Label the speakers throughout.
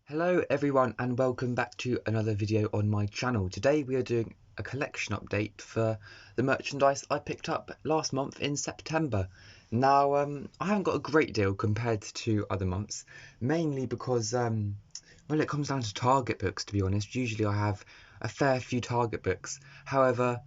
Speaker 1: Hello everyone and welcome back to another video on my channel. Today we are doing a collection update for the merchandise I picked up last month in September. Now I haven't got a great deal compared to other months, mainly because well, it comes down to Target books, to be honest. Usually I have a fair few Target books. However,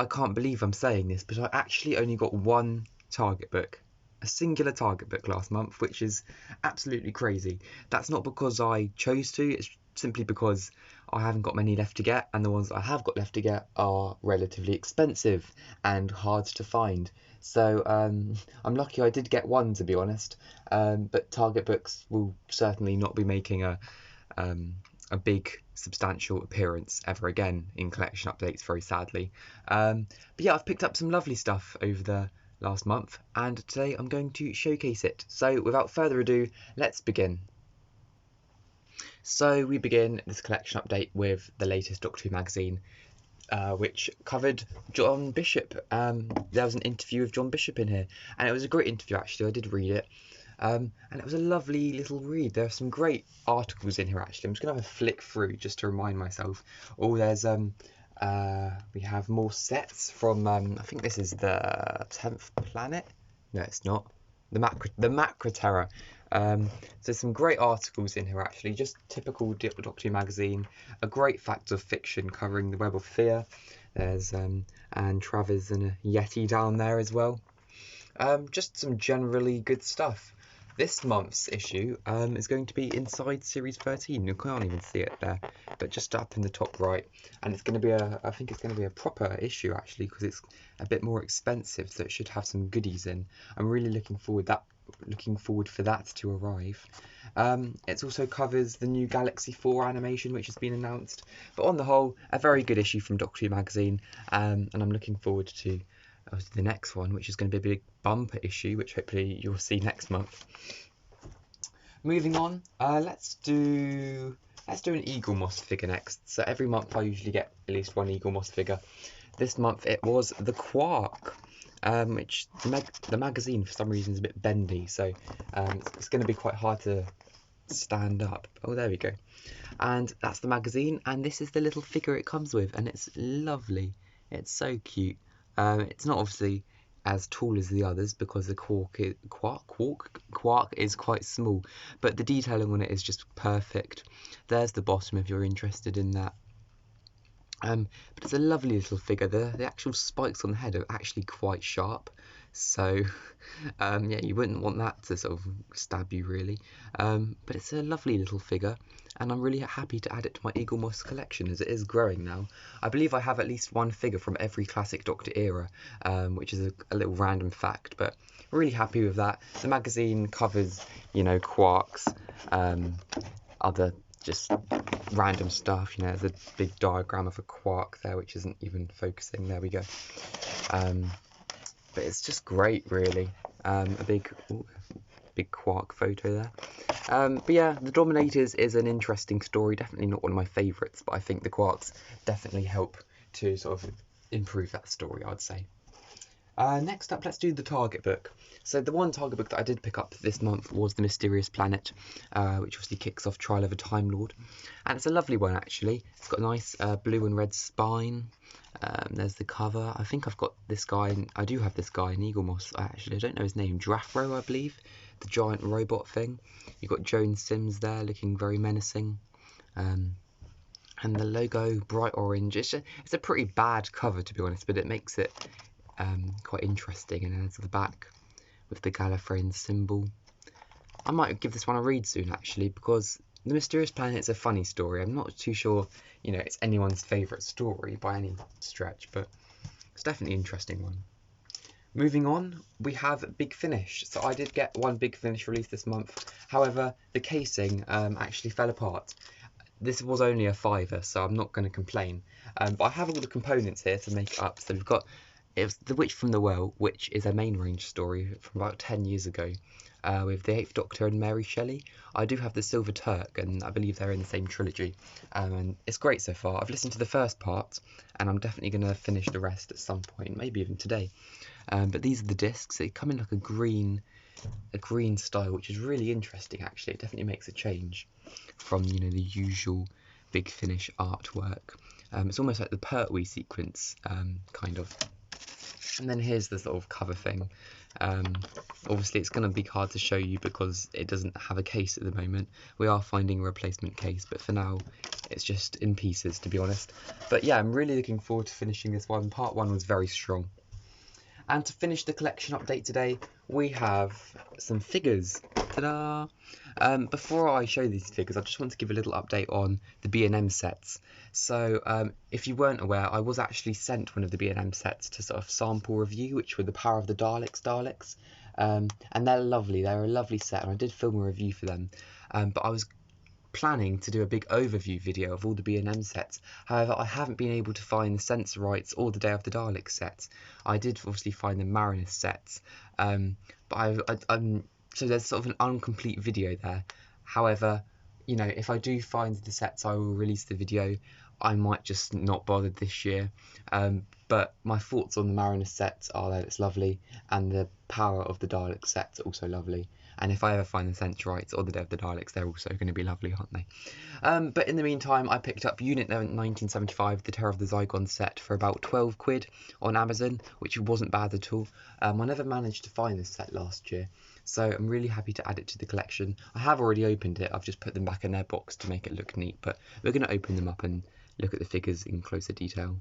Speaker 1: I can't believe I'm saying this, but I actually only got one Target book. A singular Target book last month, which is absolutely crazy. That's not because I chose to, it's simply because I haven't got many left to get, and the ones I have got left to get are relatively expensive and hard to find. So I'm lucky I did get one, to be honest, but Target books will certainly not be making a big substantial appearance ever again in collection updates, very sadly. But yeah, I've picked up some lovely stuff over the last month, and today I'm going to showcase it. So without further ado, let's begin. So we begin this collection update with the latest Doctor Who magazine, which covered John Bishop. There was an interview with John Bishop in here, and it was a great interview actually. I did read it, and it was a lovely little read. There are some great articles in here actually. I'm just gonna have a flick through just to remind myself. Oh, there's we have more sets from I think this is the 10th planet. No, it's not. The Macra Terror. So some great articles in here actually, just typical Doctor Who magazine. A great fact of fiction covering the Web of Fear. There's Anne Travers and a Yeti down there as well. Just some generally good stuff. This month's issue is going to be inside series 13. You can't even see it there, but just up in the top right. And it's going to be I think it's going to be a proper issue actually, because it's a bit more expensive, so it should have some goodies in. I'm really looking forward for that to arrive. It also covers the new Galaxy 4 animation, which has been announced. But on the whole, a very good issue from Doctor Who magazine, and I'm looking forward to the next one, which is going to be a big bumper issue, which hopefully you'll see next month. Moving on, let's do an Eaglemoss figure next. So every month I usually get at least one Eaglemoss figure. This month it was the Quark, which the magazine for some reason is a bit bendy, so it's going to be quite hard to stand up. Oh, there we go. And that's the magazine, and this is the little figure it comes with, and it's lovely. It's so cute. It's not obviously as tall as the others because the Quark is quite small, but the detailing on it is just perfect. There's the bottom if you're interested in that. But it's a lovely little figure. The actual spikes on the head are actually quite sharp, so yeah, you wouldn't want that to sort of stab you really. But it's a lovely little figure, and I'm really happy to add it to my Eaglemoss collection as it is growing now. I believe I have at least one figure from every classic Doctor era, which is a little random fact, but really happy with that. The magazine covers, you know, Quarks, other just random stuff. You know, there's a big diagram of a Quark there, which isn't even focusing. There we go. But it's just great, really. A big Quark photo there. But yeah, the Dominators is an interesting story. Definitely not one of my favourites, but I think the Quarks definitely help to sort of improve that story, I'd say. Next up, let's do the Target book. So the one Target book that I did pick up this month was The Mysterious Planet, which obviously kicks off Trial of a Time Lord. And it's a lovely one, actually. It's got a nice blue and red spine. There's the cover. I think I've got this guy, I do have this guy in Eaglemoss, actually. I don't know his name, Drafro, I believe. The giant robot thing. You've got Joan Sims there, looking very menacing. And the logo, bright orange. It's a pretty bad cover, to be honest, but it makes it quite interesting. And then there's the back with the Gallifreyan symbol. I might give this one a read soon actually, because The Mysterious Planet is a funny story. I'm not too sure, you know, it's anyone's favourite story by any stretch, but it's definitely an interesting one. Moving on, we have Big Finish. So I did get one Big Finish release this month. However, the casing actually fell apart. This was only a £5, so I'm not going to complain. But I have all the components here to make it up. So we've got The Witch from the Well, which is a main range story from about 10 years ago, with the 8th Doctor and Mary Shelley. I do have the Silver Turk, and I believe they're in the same trilogy. And it's great so far. I've listened to the first part, and I'm definitely going to finish the rest at some point, maybe even today. But these are the discs. They come in like a green a green style, which is really interesting actually. It definitely makes a change from, you know, the usual Big Finish artwork. It's almost like the Pertwee sequence, kind of. And then here's the sort of cover thing. Obviously it's going to be hard to show you because it doesn't have a case at the moment. We are finding a replacement case, but for now it's just in pieces, to be honest. But yeah, I'm really looking forward to finishing this one. Part 1 was very strong. And to finish the collection update today, we have some figures. Ta-da! Before I show these figures, I just want to give a little update on the B&M sets. So, if you weren't aware, I was actually sent one of the B&M sets to sort of sample review, which were the Power of the Daleks. And they're lovely. They're a lovely set, and I did film a review for them. But I was planning to do a big overview video of all the B&M sets. However, I haven't been able to find the Sensorites or the Day of the Daleks sets. I did obviously find the Marinus sets, but so there's sort of an incomplete video there. However, you know, if I do find the sets, I will release the video. I might just not bother this year. But my thoughts on the Marinus sets are that it's lovely, and the Power of the Daleks sets are also lovely. And if I ever find the Sensorites or the Day of the Daleks, they're also going to be lovely, aren't they? But in the meantime, I picked up Unit 1975, the Terror of the Zygons set, for about 12 quid on Amazon, which wasn't bad at all. I never managed to find this set last year, so I'm really happy to add it to the collection. I have already opened it. I've just put them back in their box to make it look neat, but we're going to open them up and look at the figures in closer detail.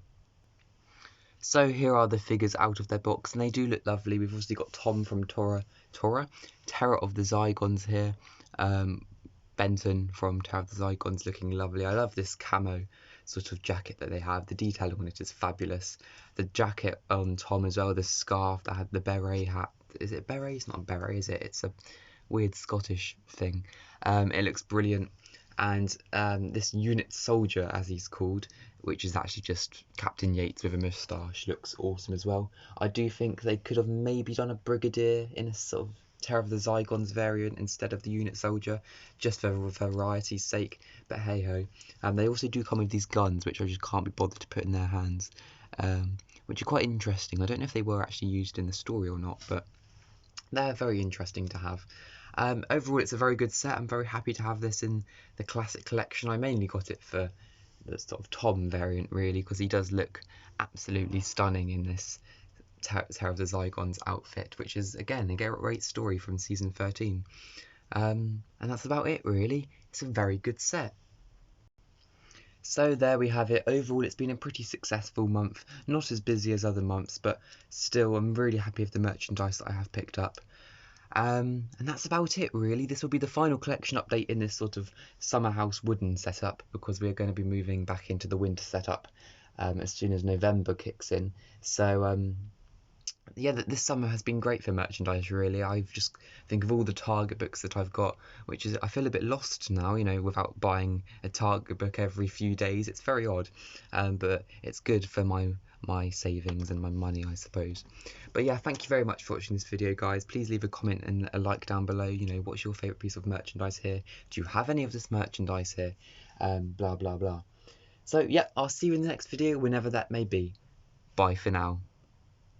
Speaker 1: So here are the figures out of their box, and they do look lovely. We've obviously got Tom from Terror of the Zygons here. Benton from Terror of the Zygons looking lovely. I love this camo sort of jacket that they have. The detailing on it is fabulous. The jacket on Tom as well, the scarf that had the beret hat. Is it a beret? It's not a beret, is it? It's a weird Scottish thing. It looks brilliant. And this unit soldier, as he's called, which is actually just Captain Yates with a moustache, looks awesome as well. I do think they could have maybe done a brigadier in a sort of Terror of the Zygons variant instead of the unit soldier, just for variety's sake, but hey ho. They also do come with these guns, which I just can't be bothered to put in their hands, which are quite interesting. I don't know if they were actually used in the story or not, but they're very interesting to have. Overall, it's a very good set. I'm very happy to have this in the classic collection. I mainly got it for the sort of Tom variant, really, because he does look absolutely stunning in this Terror of the Zygons outfit, which is, again, a great story from season 13. And that's about it, really. It's a very good set. So there we have it. Overall, it's been a pretty successful month. Not as busy as other months, but still, I'm really happy with the merchandise that I have picked up. And that's about it, really. This will be the final collection update in this sort of summer house wooden setup, because we're going to be moving back into the winter setup as soon as November kicks in. So yeah, this summer has been great for merchandise, really. I've just think of all the Target books that I've got, which is, I feel a bit lost now, you know, without buying a Target book every few days. It's very odd, but it's good for my savings and my money, I suppose. But yeah, thank you very much for watching this video, guys. Please leave a comment and a like down below. You know, what's your favourite piece of merchandise here? Do you have any of this merchandise here? Blah, blah, blah. So yeah, I'll see you in the next video, whenever that may be. Bye for now.